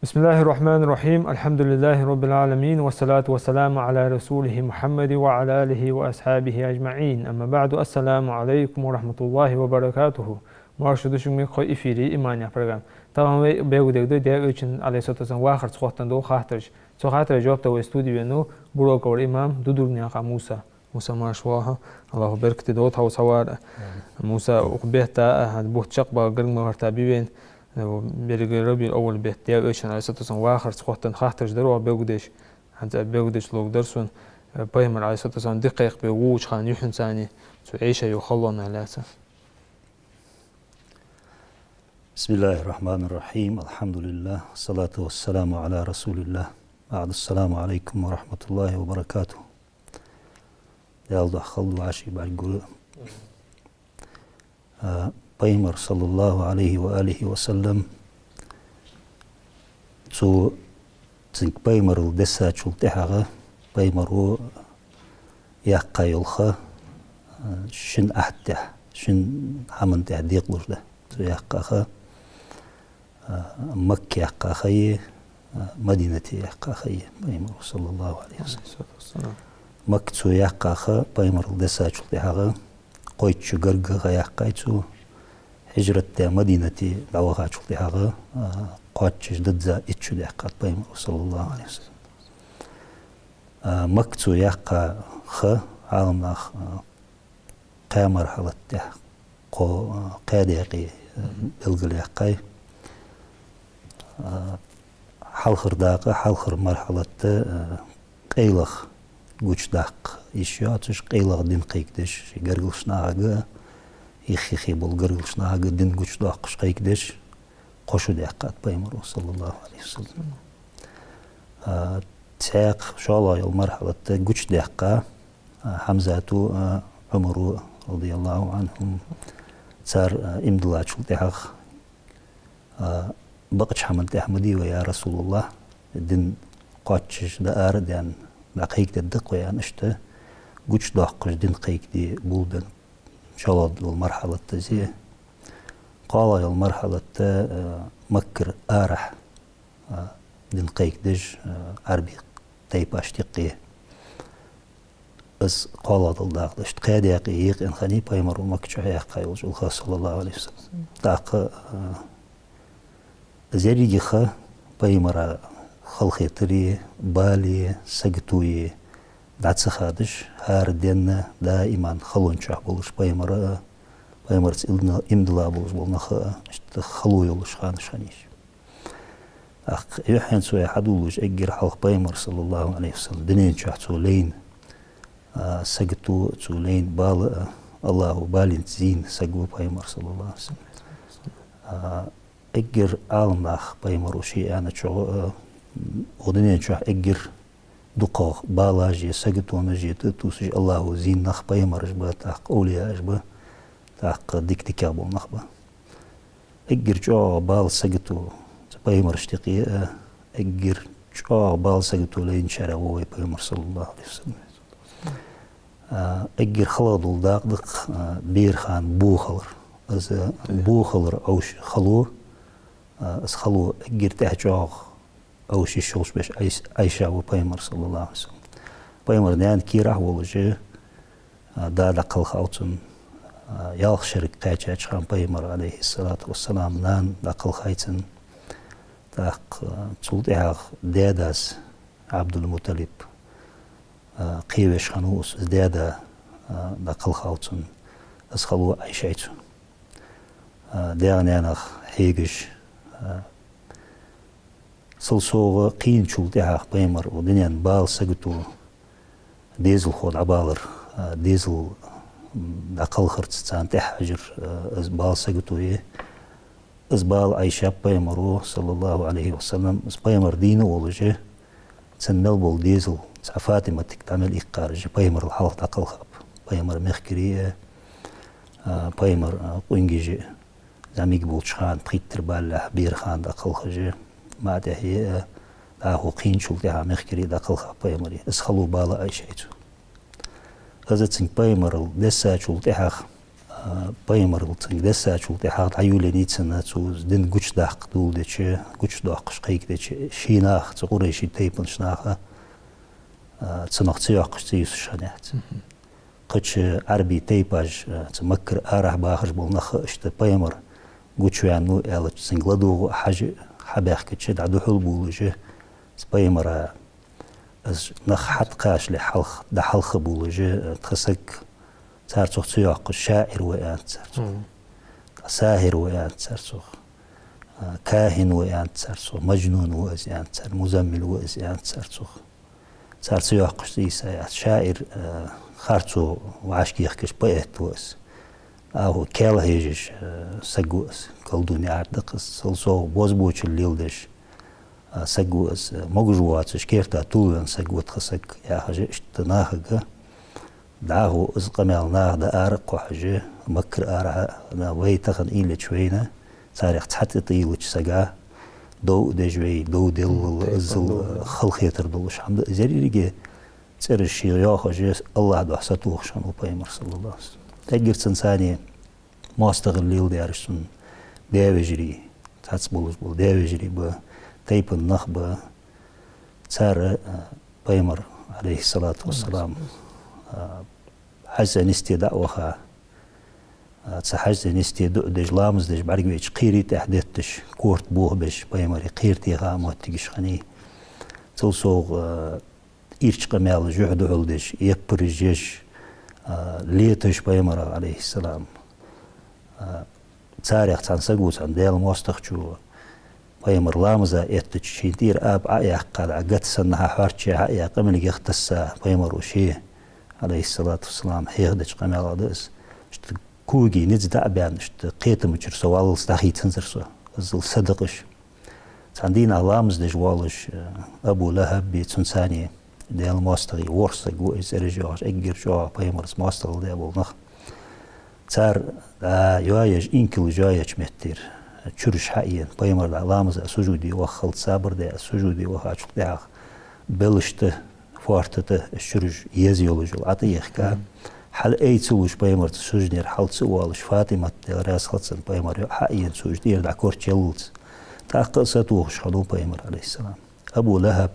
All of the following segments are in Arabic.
Bismillahirrahmanirrahim. Elhamdülillahi Rabbil alemin. Ve salatu ve selamu ala Resulihi Muhammed ve ala alihi ve ashabihi ecma'in. Amma ba'du. Assalamu alaikum ve rahmetullahi ve barakatuhu. Marşudu şunmi koy ifiri imaniya program. Tamam ve beğudegde diğer için aleyhissalatu vahir sohtan do khatırj. So khatırj jobta ve stüdyono burokor imam dudurniya Musa marşwaha. Allahu berkti do taw sawar. Musa uqbehta had buhchaq ba gırma hartabiben. Berge Rabiul Awwal behtiya öçen aleyhissalatu vahir sohtan khatırj daro beğudeş. Hatta beğudeş logdarsun. Peygamber aleyhissalatu diqq be wuj khan yuhsani. تعيش يخلون ثلاثة. بسم الله الرحمن الرحيم. الحمد لله. الصلاة والسلام على رسول الله. بعد السلام عليكم ورحمة الله وبركاته. يا الله خلد وعشي بعد قول. بيمر صلى الله عليه وآله وسلم. سو تنك بيمر الدسا شلتها بيمر يقا يلخا. شن أحده شن حمن تعديق برده يحققها مكة يحققها مدينة يحققها بيمر صلى الله عليه وسلم مكة يحققها بيمر دساج لها قيت شو قرقها يحققها هجرة مدينة دعوها لها قاتش ضد إتشو يحقق بيمر صلى الله عليه وسلم مكة يحققها عالمنا قا مرحلة قادقي بالغليقي حلخر داقة حلخر مرحلة قيلخ قوش داق إشياتش قيلخ دين قيكدش قرقلش ناقة إخي بول قرقلش ناقة دين قوش داقش قيكدش قوشو داقات بيمر صلى الله عليه وسلم تساق شاء المرحلة قوش داقة حمزاتو عمرو رضي الله عنهم صار امدلا شلتها بقش حملت أحمدي ويا رسول الله الدين قاتش دار دان دقيق الدق ويا نشته قوش داقش دين قيق دي بولدن شلاد المرحلة تزيه قال يا المرحلة مكر آرح دين قيق دج عربي تيباش تقيه بس قال الله دشت قادي يقيق إن خني بيمر ومكش حياق يوج الخاص صلى الله عليه وسلم داق زيري خا بيمر خلقي تري بالي سجتوي دعت سخادش هار دينا دائما خلون شح بولش بيمر إمدلا بولش بولنا خلو يولش خانش خنيش أخ يحين سوي حدولش أجر حلق بيمر صلى الله عليه وسلم دنين شح سولين سجتو تولين بال الله بالين زين سجوا بيمر صلى الله عليه وسلم أجر عالم بيمر وشيء أنا شو ودنيا شو أجر دقة بالاجي سجتو نجي توسج الله زين نخ بيمر جبا تاق أولياء جبا تاق ديك ديكابو نخبا أجر شو بال سجتو بيمر اشتقي أجر شو بال سجتو لين شرع وهو بيمر صلى الله عليه وسلم أجر خلاد الداقدق بير خان بوخلر از بوخلر أوش خلو از خلو أجر تحجاغ أوش الشوش باش عيشة وبيمر صلى الله عليه وسلم بيمر نان كيراه ولجي دادا قلخ أوتن يالخ شرك قاچاچ خان بيمر عليه الصلاة والسلام نان دا قلخ أيتن داق تولد إعاق داداز عبد المطلب قيوش خانوس ازدادا دقل خالتون از خلو عيشيتون داغني أنا هيجش سلسوغ قين شلتها بيمر ودنيان بال سجتو ديزل خود عبالر ديزل دقل خرطستان تحجر از بال سجتو از بال عيشة بيمرو صلى الله عليه وسلم از بيمر دينه ولجه تنمل بول ديزل فاطمة تعمل إقارج بيمر الحلق تقل خاب بيمر مخكرية بيمر قنجي زميق بولشخان بخيتر بالله بير خان دقل خجي ما ده هي هو قين شو ده مخكري دقل خا بايمري اسخلو بالا أي شيء أزتين بايمر دسا شو ده بايمر تين دسا شو ده عيولي نيتسنا توز دين قش داق دول دتش قش داق شقيق دتش شيناخ تقولي شي تيبن شناخه تسمع تياق تيس شنات قش عربي تيباج تمكر أرح باخش بالنخ اشت بايمر قش وعنو على سنجلدو حاجة حباخ كتش دعدو حل بولجه بايمر از نخ حد قاش لحلخ ده حلخ بولجه تخسك تارتوخ تياق شاعر ويان تارتوخ ساهر ويان تارتوخ كاهن ويان تارتوخ مجنون ويان تارتوخ مزمل ويان تارتوخ تارتوخ قشتيسا شاعر خارتو وعشكي يخكش بيت ويس أو كيل هيجش سجوس كلدوني عردقس سلسو بوزبوش الليلدش سجوس مجوات شكيرتا طولن سجوت خسك يا حاجة اشتناهجة دعاه إزقمال ناه دا أرق وحاجة مكر أرها أنا ويتخن إيلة شوينا تاريخ تحت طيلة سجاه دو دجوي دو دل الزل خلخيتر دلش حمد زريرجة تسير الشيء يا حاجة الله دو حسته خشانو بايمر صلى الله عليه وسلم تجر سنساني ما استغليل دارشون داوجري تحسبولش بول داوجري با تيب النخبة تسار بايمر عليه الصلاة والسلام حزن استيداء وخا تحزن استيداء دج لامز دج بعرقويش قيري تحدثتش كورت بوه بش بايمري قيرتي غامو تيجش خني تلسوغ إيرش قمال جهد علدش يبرجش ليتش بايمر عليه السلام تاريخ تنسقوس عن ديال موستخجو بايمر لامزا اتش شيدير اب عيق قال عقد سنها حارتشي عيق من يختص بايمر وشي عليه الصلاة والسلام هيغدش قمال دس كوجي نزدع بان قيتم جر سوال استخي تنزرسو الزل صدقش عندنا لامز دج والش ابو لهب بتنساني ديال موستغي ورسق وإزرجاش أجر جوا بايمرس موستغ ديال نخ تار يايج إنكل جايج متر تشرش حقيقة بايمر علامز سجودي وخلط صابر ده سجودي وخاش ده بلشته فارتته الشرج يزيولج العطيخ كا حل أي تسويش بايمر سجنير حل تسوالش فاطمة راس خلصن بايمر حقيقة سجدير دعكور تشلت تاقصته شخلو بايمر عليه السلام أبو لهب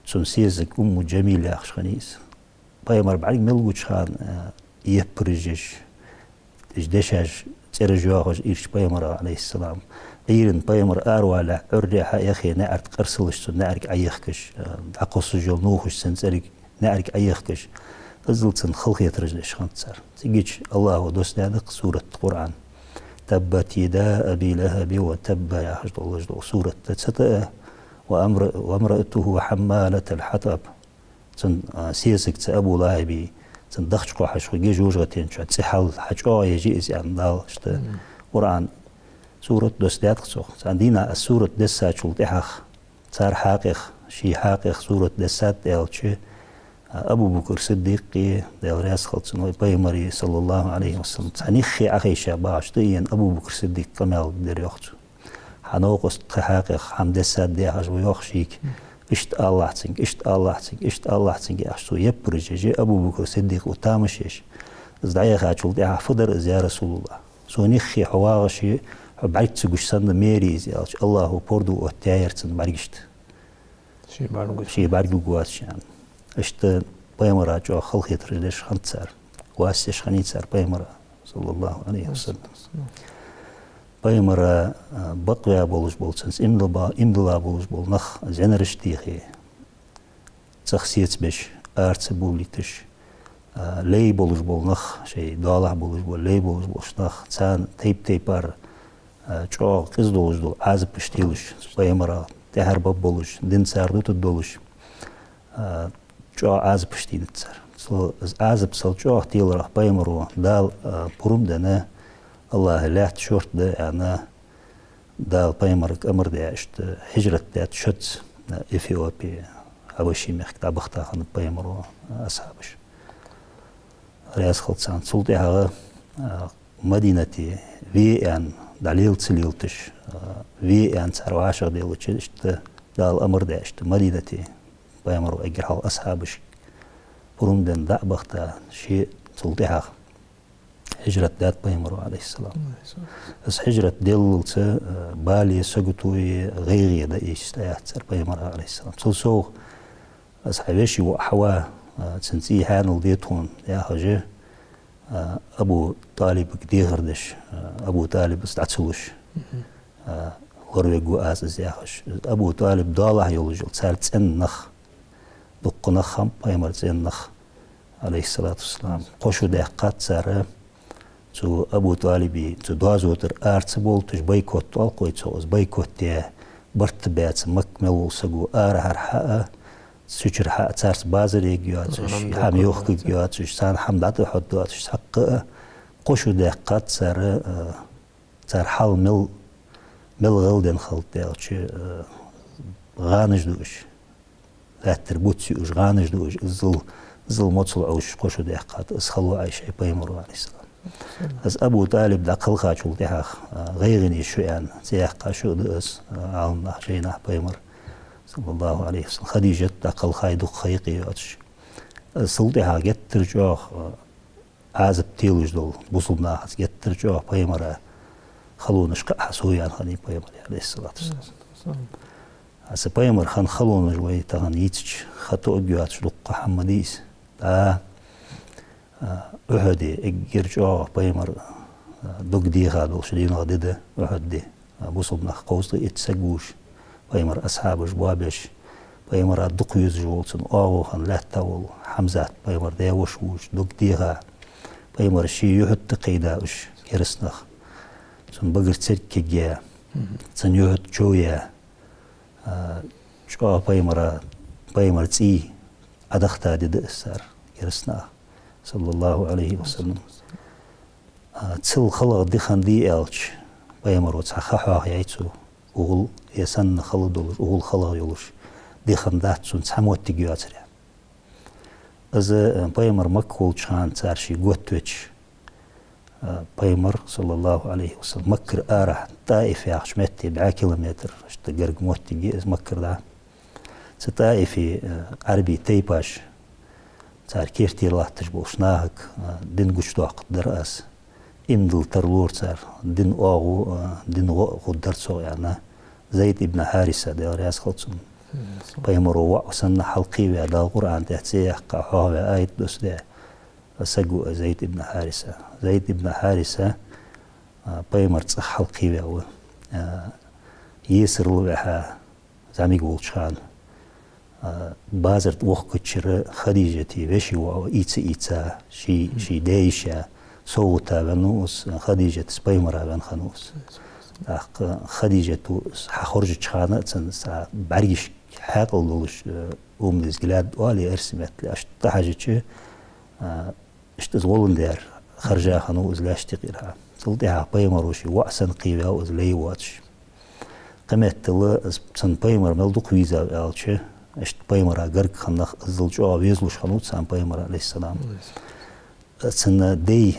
سنسيزك جميل يا خنيس بايمر بعد ملوش خان يبرجش إجدشاش ترجعوش إيش بايمر عليه السلام إيرن بايمر أروى أرجع يا أخي نعرف قرصلش نعرف أيخكش عقص جل نوخش سنسرك نعرف أيخكش أزلت خلق يترجلش خان صار تيجيش الله ودوس نادق سورة القرآن تبت يدا أبي لهب وتب يا حجد الله جل سورة تتسطأ وامرأته حمالة الحطب تن سياسك أبو لاعبي تن دخشقو حشو جوجتين شو تسحل حشو يجي إزيان دال شت قرآن سورة دستات خسوخ عندنا السورة دسات شو تحخ صار حقيق شي حقيق سورة دسات دالشي أبو بكر صديق دال راس خلصنا بايمري صلى الله عليه وسلم تنخي أخي شاباش تين أبو بكر صديق كمال دريوخت حنوقس تحقق حمد الساد دي حاج ويخشيك اشت الله تنك اشت الله تنك اشت الله تنك اشتو يبرج جي ابو بكر صديق وتامشيش ازدعي خاطول دي حفظر يا رسول الله سو نخي حواغشي بعد تسقش سند ميري زيالش الله بوردو وتايرتن برجشت شي بارغو غواتشان اشت بايمرا جو خلق يترجلش خنصار واسش خنيصار بايمرا صلى الله عليه وسلم بايمر بطويا بولش بولسنس إمدلا بولش بول نخ زنرش تيخي تخسيت بش أرتس بوليتش لي بولش بول نخ شيء دالح بولش بول لي بولش بولش نخ تان تيبار جو قز دولش دول عازب بشتيلش بايمر تهر باب بولش دين ساردو تدولش جو عازب بشتيل تسار سو عازب سال جو تيل راح بايمرو دال بروم دنا الله لا تشورت ده أنا دال بايمرك أمر ده أشت هجرة ده تشت إثيوبيا أبوشي مخت أبختها خن بايمرو أصحابش رئيس خلصان سلطة هذا مدينتي في أن دليل تسليلتش في أن سرواشة ديلوش إشت دال أمر ده إشت مدينتي بيمرو أجرها أصحابش برومدن دعبختا شيء سلطها هجرة دات بيمرو عليه السلام بس هجرة ديلت بالي سقطوي غيري ده إشتايات سر بيمرو عليه السلام سلسو أصحابشي وحوا تنسي هانو ديتون يا حاجة أبو طالب كديغردش أبو طالب استعتسوش ورقو أساس يا حاج أبو طالب ضالح يولجل سالت سنخ دق نخم بيمر سنخ عليه الصلاة والسلام قشو دقات سارة تو أبو طالبي تو دوازوتر أرتبول تش بايكوت والقوي توز بايكوت يا برتبات مكمل سقو هر حقا سوچر حق ترس بازر يجياتش هم يوخ يجياتش سان هم دات حداتش حق قشو دقات سر حال مل غلدن خلط دالش غانج دوش لا تربوتي وش غانج دوش زل مطلع وش قشو دقات اسخلوا عايش بيمروا عليه السلام از أبو طالب دقل خاچول تحق غيرني شويان سياق قاشو دأس عالم شينا بيمر صلى الله عليه وسلم خديجة دقل خايدو خيقي واتش سلطها جتر جوخ عازب تيلوش دول بوصل ناحس جتر جوخ بيمر خلونش قحسويان خاني بيمر عليه الصلاة والسلام هسه بيمر خان خلونش وي تغن يتش خطو اجواتش لقا حمديس أحدي إجرجوا بيمر دوك دي هذا وشدين غدده أحدي بوصل نخ قوس يتسجوش بيمر أصحابش بابش بيمر دوك يزجولسن أو خن لا تول حمزات بيمر داوش وش دوك ديها بيمر شي يحط قيداوش يرسنخ سن بقر تسرك جا سن يحط جويا شو بيمر تي أدختا دي دأسر يرسنخ صلى الله عليه وسلم تسل خلق دي خندي ألش بيمر وتحقق يعيتو أغل يسن خلق دولش أغل خلق يولش دي خندات سن تحموت تجيواتر از بيمر مكول شان تارشي قوتوش بيمر صلى الله عليه وسلم مكر آره طائف يا شمتي 4 كيلومتر اشتقرق موت تجي مكر ده ستائفي عربي تيباش تار كيرتي الله تجبوش ناهك دين قشتوق درأس إمدل ترلور تار دين أغو دين غدر سو يعني زيد ابن حارثة ده رياس خلصون بيمروا وسن حلقي وعدا القرآن تحتسيح قحوه آية دوس ده سجو زيد ابن حارثة زيد ابن حارثة بيمر تصح حلقي وعو يسر لبحا زامي قولشان بازرت وقت كتشر خديجتي وشي واو إيتا شي دايشة صوتا ونوس خديجة سبيمرا ون خنوس خديجة حخرج تشخانة تنسا بريش حاقل دولش أمدز جلاد والي أرسمت لأشت حاجة اشتز غولن دار خرجا خنوز لاش تقيرها تلتها بيمروشي وأسن قيوة وزلي واتش قمت تلا سن بيمر ملدوق ويزا والش اشت بيمرا غرق خنخ زلجو ويزلوش خنوت سان بيمرا عليه السلام سن دي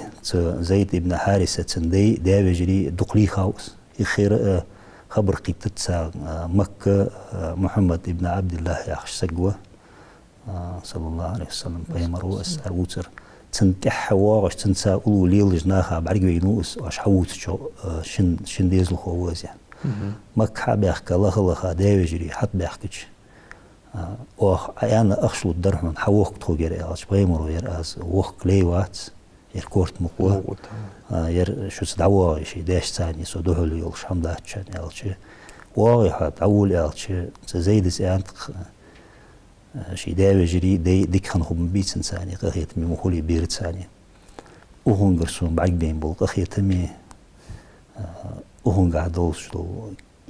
زيد ابن حارثة سن دي وجري دقلي خاوس يخير خبر قيتت سا مكة محمد ابن عبد الله ياخش سقوة صلى الله عليه وسلم بيمرو أسر ووتر تنتح واغش تنسا أولو ليل جناها بعرقوي نوس واش حوت شن ديزل خووز يعني مكة بيحكى الله داوجري حد بيحكيش أنا أخشلو الدرهم حوق تغير إلش بيمرو يرأس وق ليوات يركورت مقوى ير شو تدعوا شيء داش ثاني صدوه لي يلش حمدات شان إلش واقع تعول إلش زيد سأنت شيء داوجري ديك خنهم بيت ثاني قخيت مي مخولي بيرت ثاني وهم قرصون بعد بين بول قخيت مي وهم قاعدوش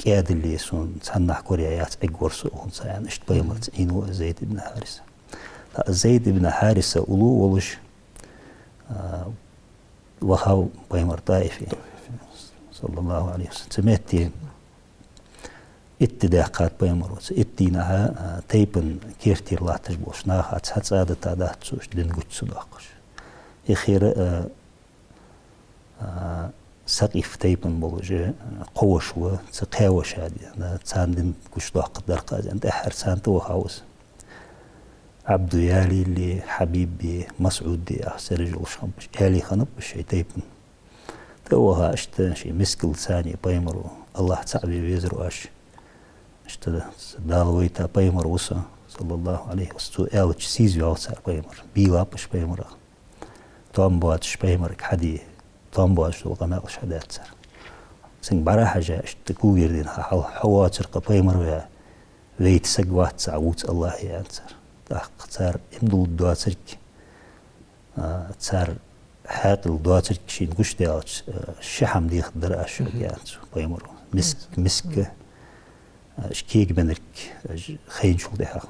كاد اللي سون تنح كوريات أجورس وهم سان إشت بيمرت إنه زيد بن حارثة زيد بن حارثة أولو ولش وخاو بيمر طائفي صلى الله عليه وسلم سمعتي اتداقات بيمروت اتينها تيبن كيرتي الله تجبوش ناخات هتسادة تادات سوش دين قد صداقش يخير سقيف تيبن بولوجي قوشوا سقاوش هذه أنا تاندم كشتوه قدر قاز أنت أحر سانتو هاوس عبدو يالي اللي حبيبي مسعود دي أحسن رجل شامبش يالي خنب بشي تيبن توها اشت شي مسكل ثاني بايمرو الله تعبي بيزرو اش اشت دالويتا بايمر وسا صلى الله عليه وسلم الش سيزو اوسار بايمر بيلابش بايمر تومبواتش بايمر حدي تومبواتش وقماش حدات سر سن برا حاجه اشت كويردين حواتر بايمر ويا ويت سقوات سعوت الله يانسر تاخ امدو دواترك تسار حاقل دواتر كشين قش ديالش الشحم دي خدر أشياء يعني بايمرو مسك شكيك بنرك خين شو ده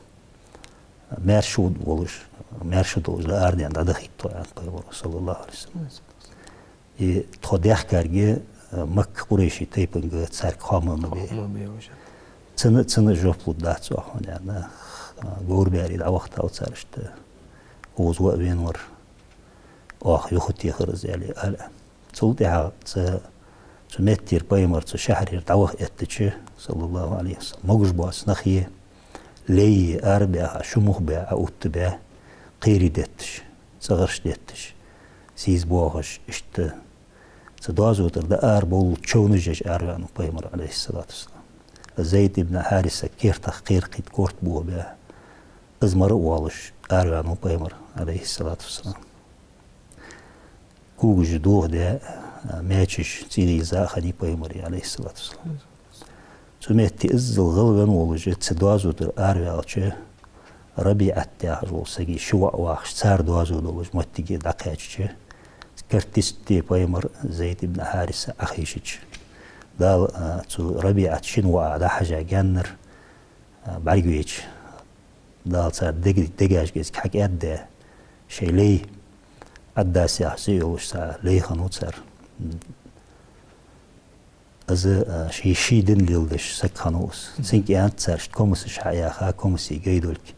مارشود ولش لأردي عند هذا خيط يعني بايمرو صلى الله عليه وسلم تخديح كارجي مك قريشي تيبن تسارك خامل نبي تنا جوب لدات سواحون يعني غور بياري دا وقت أو تسارشت وزواء بينور يخطي خرز يعني ألا صوتها تمتير بايمر تشهر تعوه اتشي صلى الله عليه وسلم موجش باس نخيه لي أربعة شموخ بها أو تبع قيري دتش صغرش دتش سيز بوغش اشت تدازو تردا أربعة تشونجج أربعة بايمر عليه الصلاة والسلام زيد ابن حارثة كير تحقير قيد كورت بوه بها ازمر والش أربعة بايمر عليه الصلاة والسلام كوج دوغ ده ماتش تيري زاخني بايمري عليه الصلاة والسلام سمعتي إزل غلبن ولجة تدوازو در أربعة أشي ربيعة تاعجو سجي شواء واخش صار دوازو دولج متجي دقيقة كرتستي بايمر زيد ابن حارثة أخيشش دال تو ربيعة شنوا دا حاجة جنر بعرقويش دال صار دقاش جيس حق أدى شيء ليه أداسي أحسي وشتا ليه خنوت صار از شي دن ليلدش سك خنوس سنكي أنت صار كومس شحيا خا كومسي جيدولك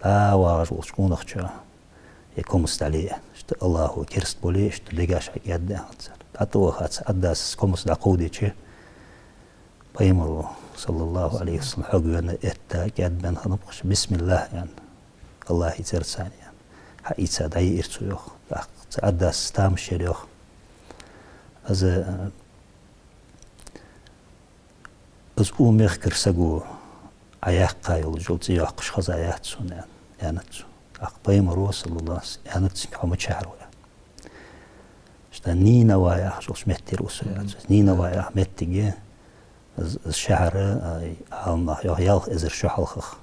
واج وشكون أخشى يكومس عليه شت الله كرست بولي شت دقاش حق أدى صار أتوه خات أداس كومس دقودي شيء بايمرو صلى الله عليه وسلم حقنا إتا كاد بن خنبقش بسم الله يعني الله يترساني يعني حقيقة داي إرتو يوخ أداس تام شريوخ از أميخ كرسجو عياق قايل جلتي يعقش خزايات سنان يعني بايمرو صلى الله عليه وسلم يعني تسمع شهر ولا شتا نينا وايا جلش متر وسويات نينا وايا متجي الشهر الله يالخ إزر شحلخ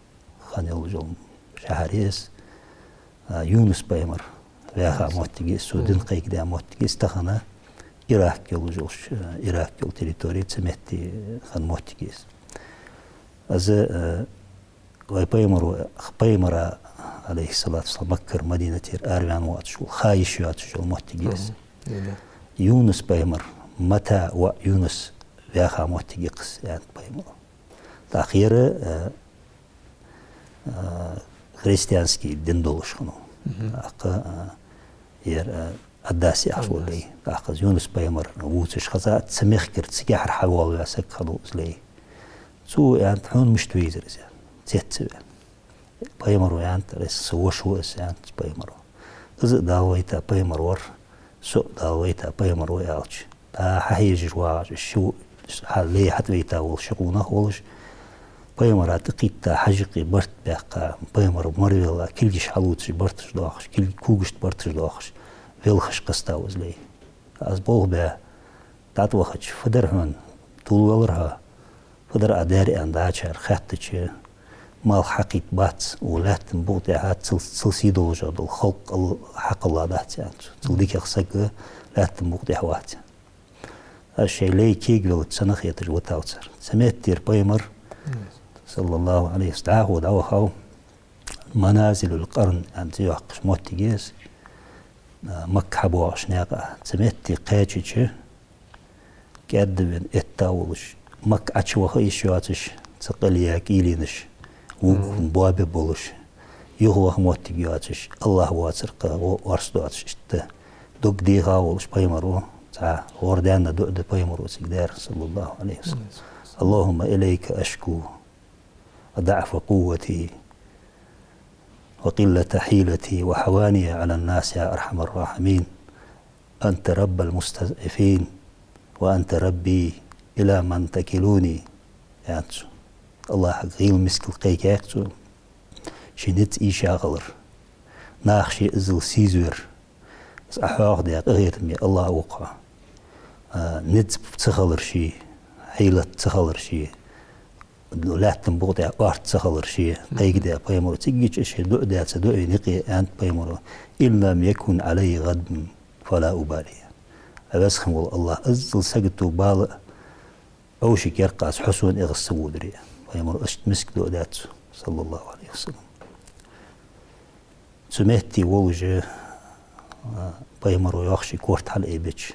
خانيل جل شهريس يونس بايمر وياها موتيجي سودين قيق دا موتيجي استخنا إراك يلجوش إراك يل تريتوري تسمتي خان موتيجيس از بايمر عليه الصلاة والسلام مكر مدينة أربعين واتشو خايش واتشو موتيجيس يونس بايمر متى ويونس وياها موتيجي قس يعني بايمر تأخير خريستيانسكي دين دولش خنو أداسي أحول لي أخذ يونس بايمر ووتش خزات سميخ كرت سجاحر حوال واسك خلوص لي سو يعني حون مش تويزر يعني تيت بايمر يعني ترس سوش وس يعني بايمر إذا داويتا بايمر ور سو داويتا بايمر ويالش دا حيج واج شو حالي حتويتا والشقونة ولش بايمر تقيتا حجقي برت بقى بايمر مريلا كلش حلوتش برتش داخش كل كوجش برتش داخش ويلخش قستاوز لي از بوه به دات وخش فدرهن طولورها فدر اداري انداچر خطچ مال حقيق بات ولات بوتها تلسيدو جد الخلق حق الله دات يعني تلديك خسق لات بوتها وات الشيء لي كيغل تسنخ يتجوتاوتر سميتير بايمر صلى الله عليه وسلم ودعوه منازل القرن أنت يحقش موتيجيس مكحبو عشناقة سميتي قاجيش كادبن اتاولش مك أشوه إيشواتش تقليا كيلينش وبوابي بولش يهوه موتيجياتش الله واترقه وارسدواتش دوك ديغا ولش بايمرو غوردانا دؤد بيمر وسجدار صلى الله عليه وسلم. اللهم إليك أشكو وضعف قوتي وقلة حيلتي وحواني على الناس يا أرحم الراحمين. أنت رب المستضعفين وأنت ربي إلى من تكلوني. يعني الله حق غيل مسك القيكاتو شنت إيشا غلر ناخشي إزل سيزور أحواق ديك أغيرمي الله وقع ند تخلر شي حيلة تخلر شي لا تنبغ ديك أرت تخلر شي قيك ديك بيمر تيجيش إشي دؤ ديك تدؤ نقي أنت بيمر إن لم يكن علي غد فلا أبالي. أبسخم الله أزل سقطو بال أوشك يرقص حسون إغسو دري بيمر أشت مسك دؤ ديك صلى الله عليه وسلم. سمعتي ووجه بيمر يخشي كورت حل إيبتش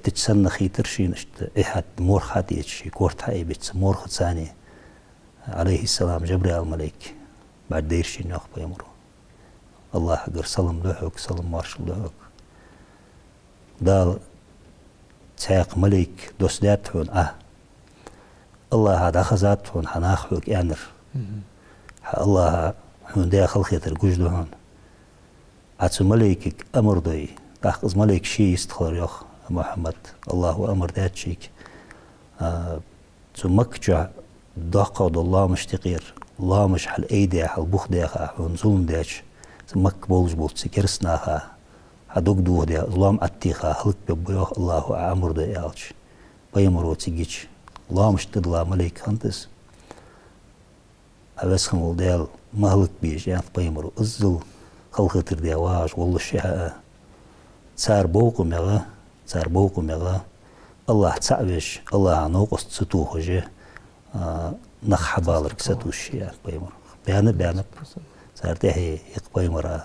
تتسنى خيتر شي نشت إحد مورخات يتشي كورت حل إيبتش مورخ ثاني عليه السلام جبريل الملك بعد دير شي ناخ بيمر الله حقر سلم لحوك سلم مارشل لحوك دال تاق ملك دوسدات هون الله هذا خزات هون حناخوك يانر الله هون داخل خيتر جوجدو هون عتو ملكك أمر ضي تحقز ملك شي يستخلر يخ محمد الله أمر دات شيك تو مكجع داقة الله مش تقير الله مش حل أيدي حل بوخ داخا هون ظلم داش مك بولج بولت سكرسناها هدوك دوه دا ظلام أتيخا خلق ببيوخ الله أمر ضي يالش بيمرو تيجيش الله مش تدلا ملك هنتس أبسخم والديال مهلك بيش يعني بيمرو أزل خلقتر ديواج والله الشهاء صار بوق مغا الله تعبش الله نوقص ستوه جه نخ بالك ستوش يعني بيمر بيان صار تهي يق بيمر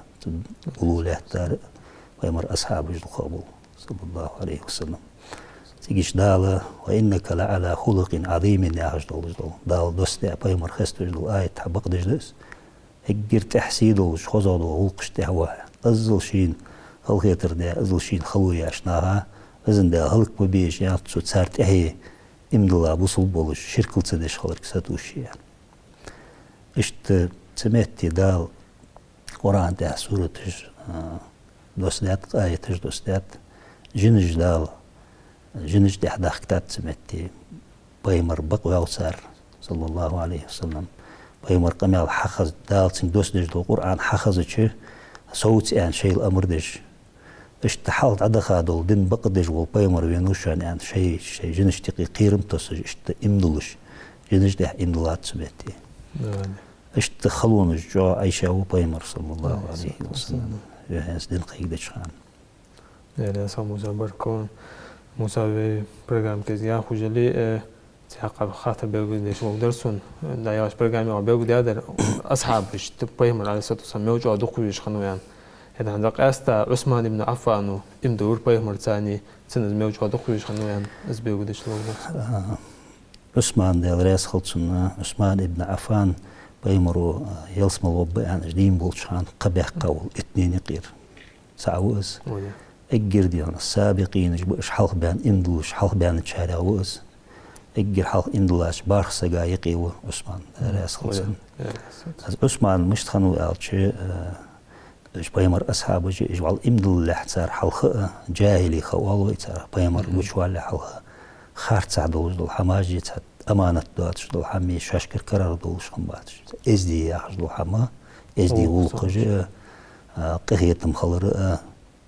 قولوا تار بيمر أصحاب القبول صلى الله عليه وسلم تيجيش داله وإنك لعلى خلق عظيم يا هجدول دال دوست بيمر خستوجل آية حبق دجلس هجر تحسيدو شخوزادو ولقش تهواه أزل شين خلق يتر دا أزل شين خلوية عشناها أزن دا خلق ببيش يعني تسو تسار تهي امدلا بوصل بولش شركل تدش خلق ساتوشي يعني اشت سمعتي دال قرآن دا سورة دوستات آية دوستات جنج دال جنج دا حدا خكتات سمعتي بيمر بقوى وصار صلى الله عليه وسلم بيمر قمال حخز دال سن دوس دج القرآن حخز شيء صوت يعني شيء الأمر دج اشتحالت عدا خادول دين بقدج والبيمر بينوش يعني شيء جنش تقي قيرم تصج اشت امدلش جنش ده امدلات سبتي اشت خلون جو عيشة وبيمر صلى الله عليه وسلم جهاز دين قيد شان يعني سام موسى بركون موسى برنامج كزيان خجلي تحقق خاطر بيقول شو درسون لا ياش برنامج أو بيقول هذا أصحابش تبيهم على سطح سميوج أو دخولش خنو يعني هذا عندك أستا عثمان بن عفان إمدور بيهم ثاني سنة سميوج أو دخولش خنو يعني إز بيقول شو عثمان ده رئيس خلصنا عثمان بن عفان بيمرو يلسم الوب يعني جديم بولشان قبح قول اثنين قير سعوز اجر ديان السابقين ايش حلق بان اندلوش حلق بان تشاراوز اجر حلق اندلاش بارخ سقايقي وعثمان رئيس خلصنا عثمان مش تخنو قالشي ايش بيمر اصحابه ايش وال امدل لحتار حلق جاهلي خوالو يتار بيمر وشوال حلق خارت سعدوش دول حماجي تات أمانة دواتش دول حمي شاشكر قرار دول شنباتش إزدي ياخش دول حما إزدي ولقجة قهيتم خلر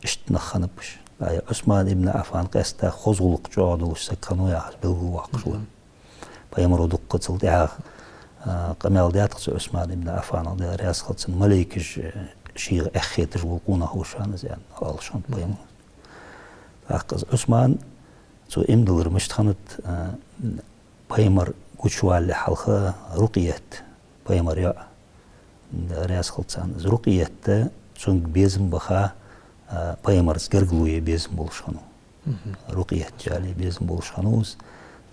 اشتنخنبش عثمان ابن عفان قاستا خوزغلق جوادوش سكنو ياخش بلغو واقشلا بيمرو دو قتل دعا قمال دياتقس عثمان ابن عفان دي رياس خلصن مليكش شيغ أخيتش ولقونا هوشان زيان غالشان بيمرو أقز عثمان تو امدلر مشتخنت بيمر قشوال لحلقة رقيت بيمر يا رياس خلصان رقيت چونك بيزم بخا بيمر سقرقلوية بيزم بولشانو رقيت جالي بيزم بولشانوز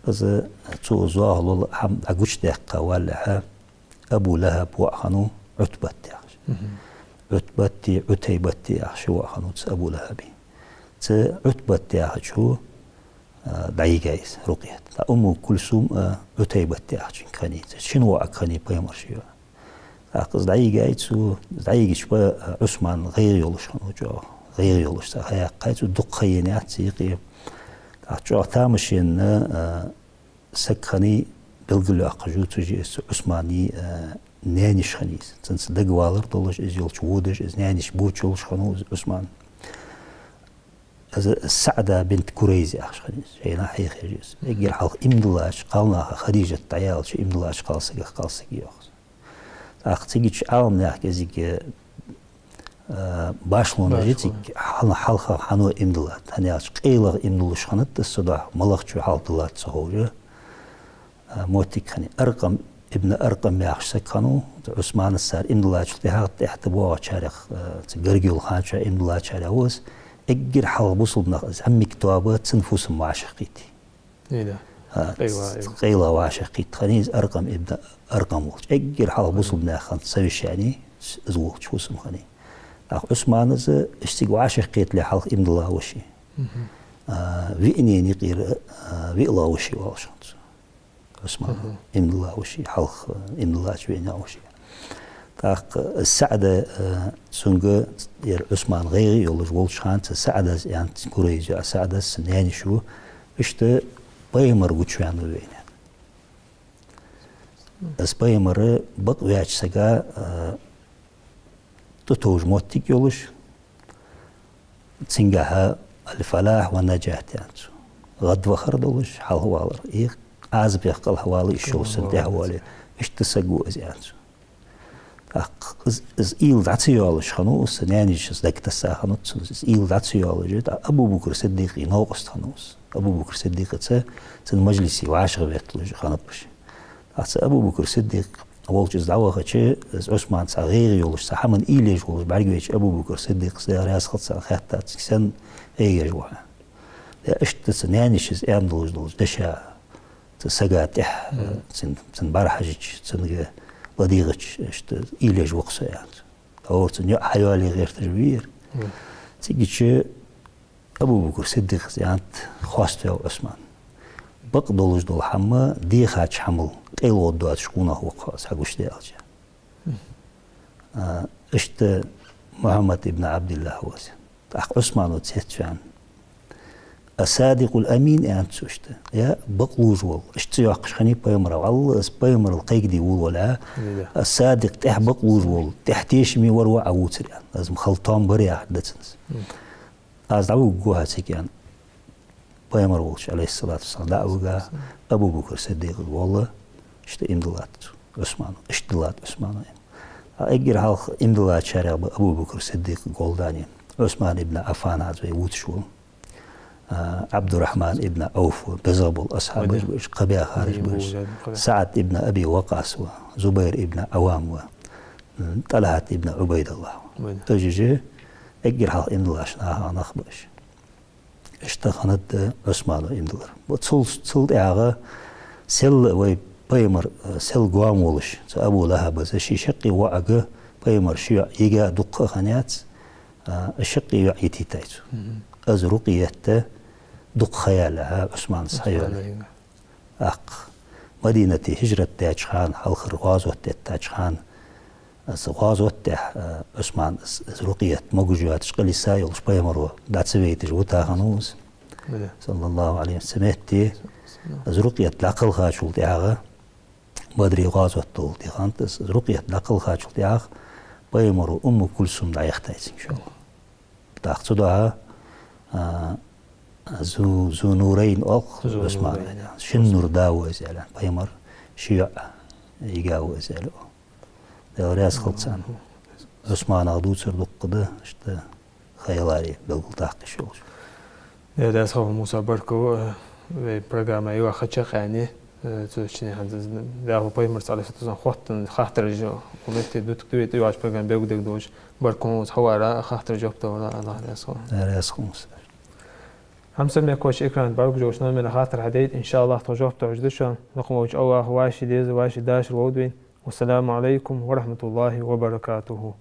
از تو زواهلو هم اقوش دقا والها ابو لهب وخانو عتبت عتبتي عتيبتي شو خانو ابو لهبي عتبة تاعشو دعيجايز رقية أم كلثوم عتيبة تاعش خني شنو أكخني بيمر شيء أقصد دعيجايز دعيجش عثمان غير يولش خنو جو غير يولش هيا قايت دق خينات سيقي جو تامشين سكخني بلغل أقجو تجي عثماني نانيش خنيس تنس دقوالر دولش إز يولش وودش إز نانيش بوتشولش خنو عثمان السعدة بنت كريزي أخش خنيس شينا حيخ يجيز يجي الحلق إمدلاش قالنا خديجة عيال شو إمدلاش قالسك يأخذ أختيجي عالم نحكي زيك باشلون جيتك حلقة حنو إمدلات هنياش قيلة إمدلش خنت الصداع ملخ شو حال دلات سهوجة موتك خني أرقم ابن أرقم ياخش سكانو عثمان السار إمدلاش تحت تحت بوا شارخ تجرجول خانشة إمدلاش شارعوس اجر حال بوصلنا هم كتابات تنفوس معشقيتي. إيه أيوة. قيلة وعشقيت خنيز أرقم ابن أرقم وش اجر حال بوصلنا خان سويش يعني زوج شو اسمه خني. عثمان إذا اشتق عشقيت لحلق ابن الله وشي. وإني نقير وإله وشي والشانس. عثمان ابن الله وشي حلق ابن الله شوينا وشي. السعدة سونغ ير عثمان غيري يولج ولشانت السعدة يعني كوريجا السعدة سنين شو إشته بايمر وشوان وين اس بايمر بق وياج سجا تتوج موتيك يولج تنجها الفلاح والنجاح يعني غد وخر دولج حال هوالر إيه عازب يقل هوالي الشو سنتي هوالي إيش تسجوا يعني از إيل دعتيالش خنوس يعني شز دكت الساخنوت از إيل دعتيالش أبو بكر صديق يناقص خنوس أبو بكر صديق تن مجلسي وعشر بيتلوج خنبش أبو بكر صديق أول جز دعوة خشة از عثمان صغير يولش سحمن إيليج يولش بعرقش أبو بكر صديق سيارياس خد سخاتات سن أي جوها إيش تن يعني شز أمدلوج دلوج دشا تسجاتح تن برحج تن بديغش اشت إيليج وقصة يعني أورتن حيوالي غير تجوير تيجي أبو بكر صديق يعني خواست يا عثمان بقدلوج دول حما دي خاتش حمل قيلو دوات شكونه هو خاص حقوش دي ألجا اشت محمد ابن عبد الله واسع عثمان وتسيتشان الصادق الأمين يعني سوشته يا بقلوج وال اشتياق خني بيمر والله اس بيمر القيقدي ولا الصادق تح بقلوج وال تحتيش مي وروا عوتر يعني لازم خلطان بريا حدثنس از دعو جوها سكيان بيمر والش عليه الصلاة والسلام دعو أبو بكر صديق والله اشت إمدلات عثمان اشتلات عثمان أجر حال إمدلات شارع أبو بكر صديق قولداني عثمان ابن عفان هذا وتشول عبد الرحمن ابن عوف بزغبل أصحاب بش قبيا خارج بش سعد ابن أبي وقاص وزبير ابن عوام وطلحة ابن عبيد الله تجي أجر حال إمدلا شناها نخبش اشتخنت عثمان إمدلر وتصل إعغا سل وي بيمر سل قوام ولش أبو لهب زشي شقي وعقه بيمر شيع يجا دقة خنيات الشقي يعيتي تايتو از رقيته دق خيالها عثمان صحيح مدينة هجرة تاج خان حلخ غازوة تاج خان از غازوة عثمان از رقية موجوات شقلي سايل شبيه مرة دات سويتش وتا خنوس صلى الله عليه وسلم از رقية لقل خاشول تاعها بدري غازوة طول دي خانت از رقية لقل خاشول تاعها بيه مرة كلثوم لا يحتاج إن شاء الله تاخذها زو نورين أخ عثمان شن نور داوة زعلان بيمر شيع يجاوة زعلو دورياس خلصان عثمان أغدو سردق قده اشتا خيالاري بالقطاق شوش ده صاحب موسى بركو برنامج أيوة خدشة يعني تشيني هذا ده هو بيمر على ستة خاطر خاطر جو ومتى دوت يواش برنامج بيقدر دوش بركون حوارا خاطر جاب تونا الله يسخون يسخونس هم سمي كوش إكران برك جوشنا من خاطر حديد إن شاء الله تجاب تعجدشان نقوم وجه الله واشي ديز واشي داش الودوين والسلام عليكم ورحمة الله وبركاته